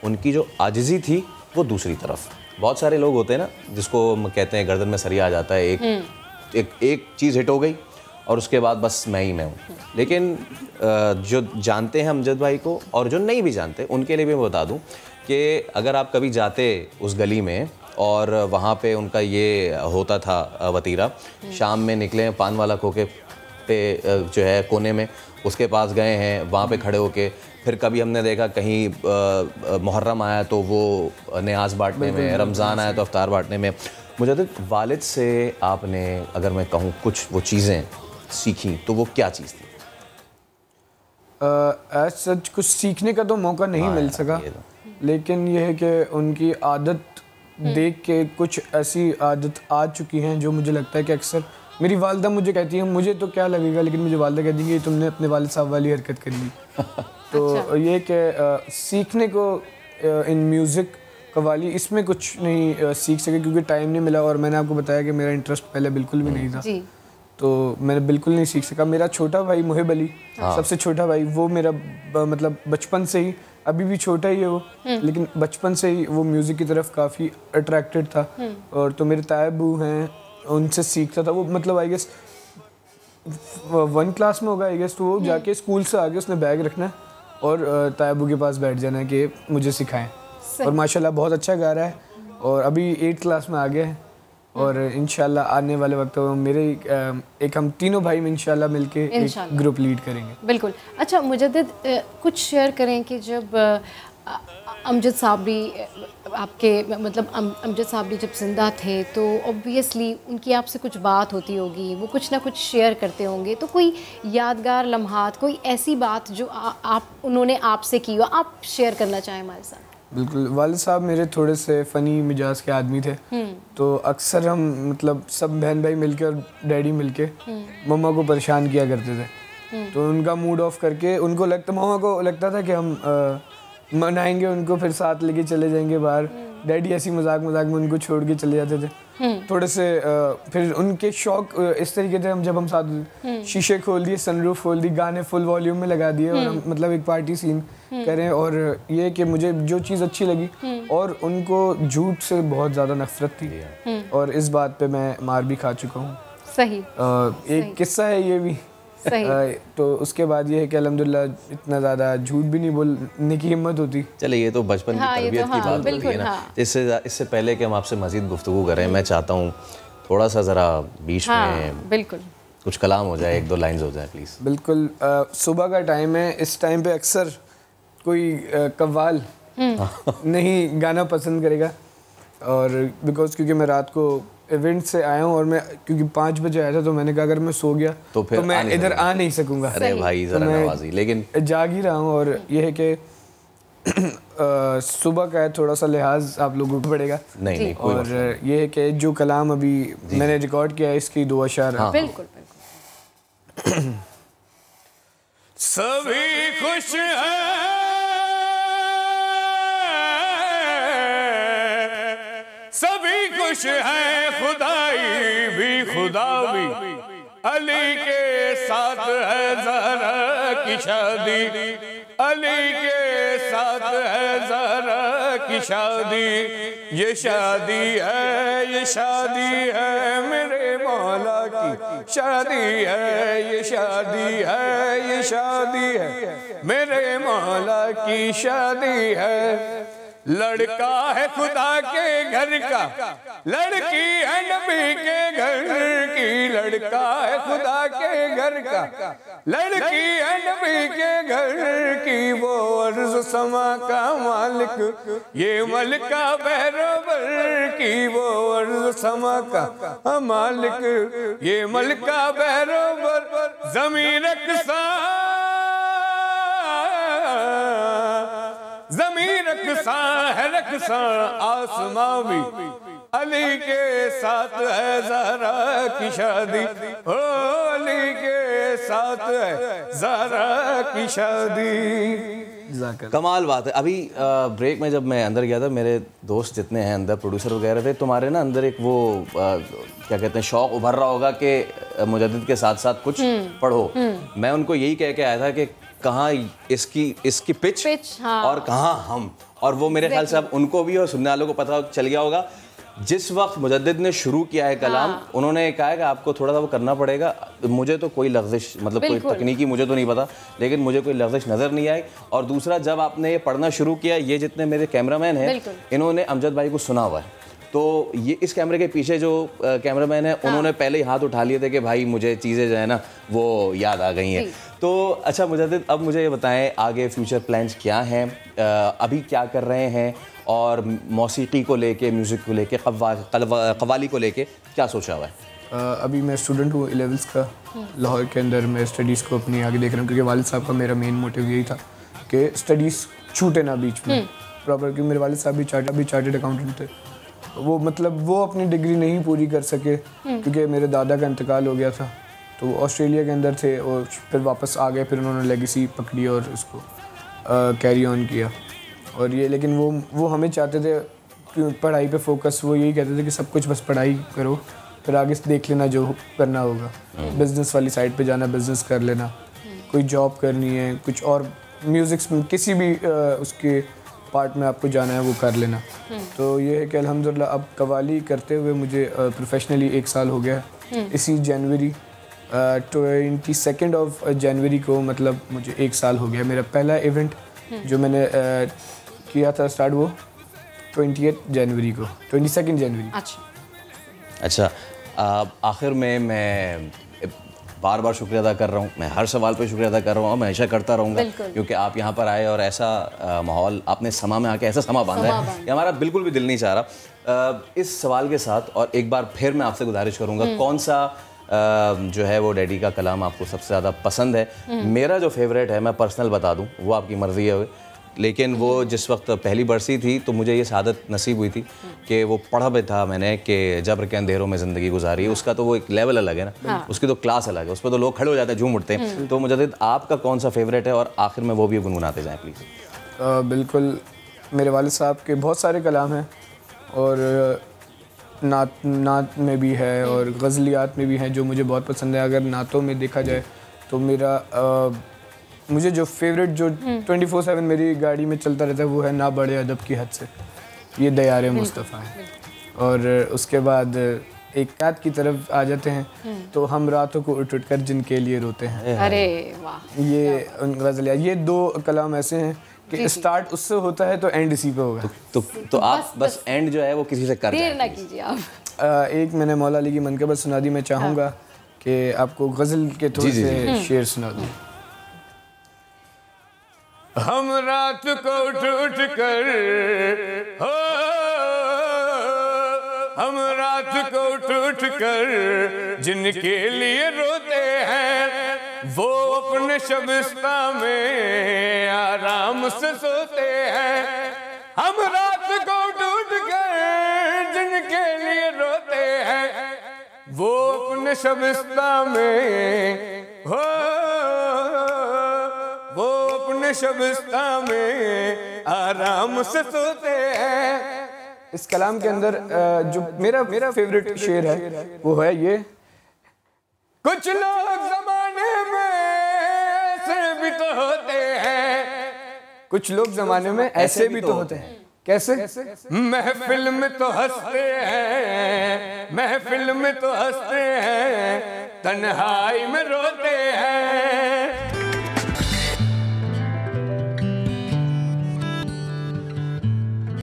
उनकी जो आजिज़ी थी वो दूसरी तरफ। बहुत सारे लोग होते हैं ना जिसको कहते हैं गर्दन में सरिया आ जाता है, एक चीज़ हिट हो गई और उसके बाद बस मैं ही मैं हूँ। लेकिन जो जानते हैं अमजद भाई को और जो नहीं भी जानते उनके लिए भी मैं बता दूँ कि अगर आप कभी जाते उस गली में और वहाँ पे उनका ये होता था वतीरा, शाम में निकले पान वाला खोके पे जो है कोने में, उसके पास गए हैं, वहाँ पे खड़े होके। फिर कभी हमने देखा कहीं मुहर्रम आया तो वो न्याज बांटने में, रमज़ान आया तो अफ्तार बांटने में। मुझे तो वालिद से आपने अगर मैं कहूँ कुछ वो चीज़ें सीखी तो वो क्या चीज़ थी? एज सच कुछ सीखने का तो मौका नहीं मिल सका, लेकिन यह है कि उनकी आदत देख के कुछ ऐसी आदत आ चुकी हैं जो मुझे लगता है कि अक्सर मेरी वालिदा मुझे कहती है, मुझे तो क्या लगेगा लेकिन मुझे वालिदा कहती है कि तुमने अपने वालिद साहब वाली हरकत कर ली। तो अच्छा। ये कि सीखने को इन म्यूज़िक कवाली इसमें कुछ नहीं सीख सके क्योंकि टाइम नहीं मिला, और मैंने आपको बताया कि मेरा इंटरेस्ट पहले बिल्कुल भी नहीं था जी। तो मैंने बिल्कुल नहीं सीख सका। मेरा छोटा भाई मुहिब अली, सबसे छोटा भाई, वो मेरा मतलब बचपन से ही, अभी भी छोटा ही है वो, लेकिन बचपन से ही वो म्यूज़िक की तरफ काफ़ी अट्रैक्टेड था। और तो मेरे तायबू हैं, उनसे सीखता था वो। मतलब आई गेस 1 क्लास में होगा आई गेस, तो वो जाके स्कूल से आके उसने बैग रखना है और तायबू के पास बैठ जाना है कि मुझे सिखाएं। और माशाल्लाह बहुत अच्छा गा रहा है और अभी 8 क्लास में आ गया है। और इंशाल्लाह आने वाले वक्त में मेरे एक हम तीनों भाई में इंशाल्लाह मिलके एक ग्रुप लीड करेंगे। बिल्कुल। अच्छा मुजद्दिद, कुछ शेयर करें कि जब अमजद साहब भी आपके मतलब अमजद साहब भी जब जिंदा थे तो ऑब्वियसली उनकी आपसे कुछ बात होती होगी, वो कुछ ना कुछ शेयर करते होंगे, तो कोई यादगार लम्हात, कोई ऐसी बात जो उन्होंने आपसे की हो, आप शेयर करना चाहें हमारे साथ? बिल्कुल। वालिद साहब मेरे थोड़े से फ़नी मिजाज के आदमी थे, तो अक्सर हम मतलब सब बहन भाई मिलके और डैडी मिलके मम्मा को परेशान किया करते थे। तो उनका मूड ऑफ करके उनको लगता, मम्मा को लगता था कि हम मनाएंगे उनको, फिर साथ लेके चले जाएंगे बाहर। डैडी ऐसी मजाक में उनको छोड़ के चले जाते थे। थोड़े से फिर उनके शौक इस तरीके थे, हम जब हम साथ शीशे खोल दिए, सनरूफ खोल दी, गाने फुल वॉल्यूम में लगा दिए और मतलब एक पार्टी सीन करें। और ये कि मुझे जो चीज़ अच्छी लगी, और उनको झूठ से बहुत ज़्यादा नफरत थी, और इस बात पे मैं मार भी खा चुका हूँ। सही। एक किस्सा है ये भी। सही। तो उसके बाद ये है कि अल्हम्दुलिल्लाह इतना ज़्यादा झूठ भी नहीं बोलने की हिम्मत होती। चलिए, ये तो बचपन की तरबियत की बात होती है ना। इससे पहले कि हम आपसे मज़ीद गुफ्तगू करें, मैं चाहता हूँ थोड़ा सा ज़रा बीच में बिल्कुल कुछ कलाम हो जाए, 1-2 लाइन्स हो जाए प्लीज़। बिल्कुल। सुबह का टाइम है, इस टाइम पे अक्सर कोई कव्वाल नहीं गाना पसंद करेगा, और बिकॉज क्योंकि मैं रात को इवेंट से आया हूँ, और मैं क्योंकि 5 बजे आया था, तो मैंने कहा अगर मैं सो गया तो मैं इधर आ नहीं सकूँगा। अरे भाई ज़रा नवाज़ी, लेकिन जाग ही रहा हूँ। और यह है कि सुबह का है, थोड़ा सा लिहाज आप लोगों को पड़ेगा। नहीं, और ये है कि जो कलाम अभी मैंने रिकॉर्ड किया है, इसकी 2 अशार। बिल्कुल। सभी खुश हैं, सभी खुश हैं, खुदाई भी खुदा भी, अली के साथ है ज़हरा की शादी, अली के साथ है ज़हरा की शादी, ये शादी है, ये शादी है मेरे मौला की शादी है, ये शादी है, ये शादी है मेरे मौला की शादी है। लड़का है खुदा के घर का, लड़की है नबी के घर की, लड़का है खुदा के घर का, लड़की है नबी के घर की, वो अर्ज़ समा का मालिक ये मलका बहरोबर की, वो अर्ज़ समा का मालिक ये मलका बहरोबर, ज़मीन रक़्सा ज़मीन रक़्सा है, रक़्सा आसमां भी, अली के साथ है ज़हरा की शादी, ओ अली के साथ है ज़हरा की शादी। कमाल बात है। अभी ब्रेक में जब मैं अंदर गया था, मेरे दोस्त जितने हैं अंदर, प्रोड्यूसर वगैरह थे, तुम्हारे ना अंदर एक वो क्या कहते हैं, शौक़ उभर रहा होगा कि मुजद्दिद के साथ साथ कुछ पढ़ो। मैं उनको यही कह के आया था कि कहाँ इसकी पिच और कहाँ हम, और वो मेरे ख्याल से अब उनको भी और सुनने वालों को पता चल गया होगा। जिस वक्त मुजद्दिद ने शुरू किया है कलाम, उन्होंने कहा है कि आपको थोड़ा सा वो करना पड़ेगा। मुझे तो कोई लफ्ज़िश, मतलब कोई तकनीकी मुझे तो नहीं पता, लेकिन मुझे कोई लफ्ज़िश नज़र नहीं आई। और दूसरा, जब आपने ये पढ़ना शुरू किया, ये जितने मेरे कैमरामैन हैं, इन्होंने अमजद भाई को सुना हुआ है, तो ये इस कैमरे के पीछे जो कैमरामैन है, उन्होंने पहले ही हाथ उठा लिए थे कि भाई मुझे चीज़ें जो है ना वो याद आ गई हैं। तो अच्छा मुजद्दिद, अब मुझे ये बताएं आगे फ्यूचर प्लान्स क्या हैं, अभी क्या कर रहे हैं, और मौसीकी को लेके, म्यूज़िक को लेके, कव्वाली को लेके क्या सोचा हुआ है? अभी मैं स्टूडेंट हूँ 11th का, लाहौर के अंदर। मैं स्टडीज़ को अपनी आगे देख रहा हूँ, क्योंकि वालिद साहब का मेरा मेन मोटिव यही था कि स्टडीज़ छूटे ना बीच में प्रॉपर, क्योंकि मेरे वालिद साहब भी चार्टर्ड अकाउंटेंट थे। वो अपनी डिग्री नहीं पूरी कर सके, क्योंकि मेरे दादा का इंतकाल हो गया था, तो वो ऑस्ट्रेलिया के अंदर थे, और फिर वापस आ गए, फिर उन्होंने लेगेसी पकड़ी और उसको कैरी ऑन किया। और ये लेकिन वो हमें चाहते थे कि पढ़ाई पे फोकस, वो यही कहते थे कि सब कुछ बस पढ़ाई करो, फिर आगे से देख लेना जो करना होगा, बिज़नेस वाली साइड पे जाना, बिज़नेस कर लेना, कोई जॉब करनी है, कुछ और म्यूज़िक में किसी भी उसके पार्ट में आपको जाना है वो कर लेना। तो ये है कि अल्हम्दुलिल्लाह अब कव्वाली करते हुए मुझे प्रोफेशनली 1 साल हो गया है। इसी जनवरी 22 जनवरी को, मतलब मुझे 1 साल हो गया। मेरा पहला इवेंट जो मैंने किया था स्टार्ट, वो 22 जनवरी को, 22 जनवरी। अच्छा, आखिर में मैं बार बार शुक्रिया अदा कर रहा हूँ, मैं हर सवाल पे शुक्रिया अदा कर रहा हूँ, मैं हमेशा करता रहूँगा, क्योंकि आप यहाँ पर आए और ऐसा माहौल आपने समा में आके ऐसा समा बांधा है कि हमारा बिल्कुल भी दिल नहीं चाह रहा। इस सवाल के साथ और एक बार फिर मैं आपसे गुजारिश करूँगा, कौन सा जो है वो डैडी का कलाम आपको सबसे ज़्यादा पसंद है? मेरा जो फेवरेट है, मैं पर्सनल बता दूँ, वो आपकी मर्ज़ी है, लेकिन वो जिस वक्त पहली बरसी थी तो मुझे ये सादत नसीब हुई थी कि वो पढ़ा भी था मैंने कि जबर के अंधेरों में ज़िंदगी गुजारी। उसका तो वो एक लेवल अलग है ना, उसकी तो क्लास अलग है, उस पर तो लोग खड़े हो जाते हैं, झूम उठते हैं। तो मुजद्दिद, आपका कौन सा फेवरेट है, और आखिर में वो भी गुनगुनाते जाएँ प्लीज़। बिल्कुल, मेरे वालिद साहब के बहुत सारे कलाम हैं, और नात में भी है और गज़लियात में भी हैं जो मुझे बहुत पसंद है। अगर नातों में देखा जाए तो मेरा मुझे जो फेवरेट जो 24/7 मेरी गाड़ी में चलता रहता है वो है ना बड़े अदब की हद से, ये दयार मुस्तफ़ा है। और उसके बाद एक रात की तरफ आ जाते हैं तो हम रातों को उठ कर जिनके लिए रोते हैं। अरे वाह, ये गज़ल, ये दो कलाम ऐसे हैं कि स्टार्ट उससे होता है तो एंड इसी पे होगा। तो आप बस एंड जो है वो किसी से कर देर ना कीजिए आप। एक मैंने मौला अली की मनक़बत सुना दी, मैं चाहूँगा कि आपको गज़ल के थोड़े से शेर सुना दूँ। हम रात को उठ कर हो, हम रात को उठ कर जिनके लिए रोते हैं वो अपने शबिस्ता में आराम से सोते हैं। हम रात को उठ कर जिनके लिए रोते हैं वो अपने शबिस्ता में हो, वो अपने शबिस्ता में आराम से सोते हैं। इस कलाम के अंदर जो मेरा फेवरेट शेर है वो है ये, कुछ लोग जमाने में ऐसे भी तो होते हैं, कुछ लोग जमाने में ऐसे भी तो होते हैं। कैसे? महफिल में तो हंसते हैं, महफिल में तो हंसते हैं, तन्हाई में रोते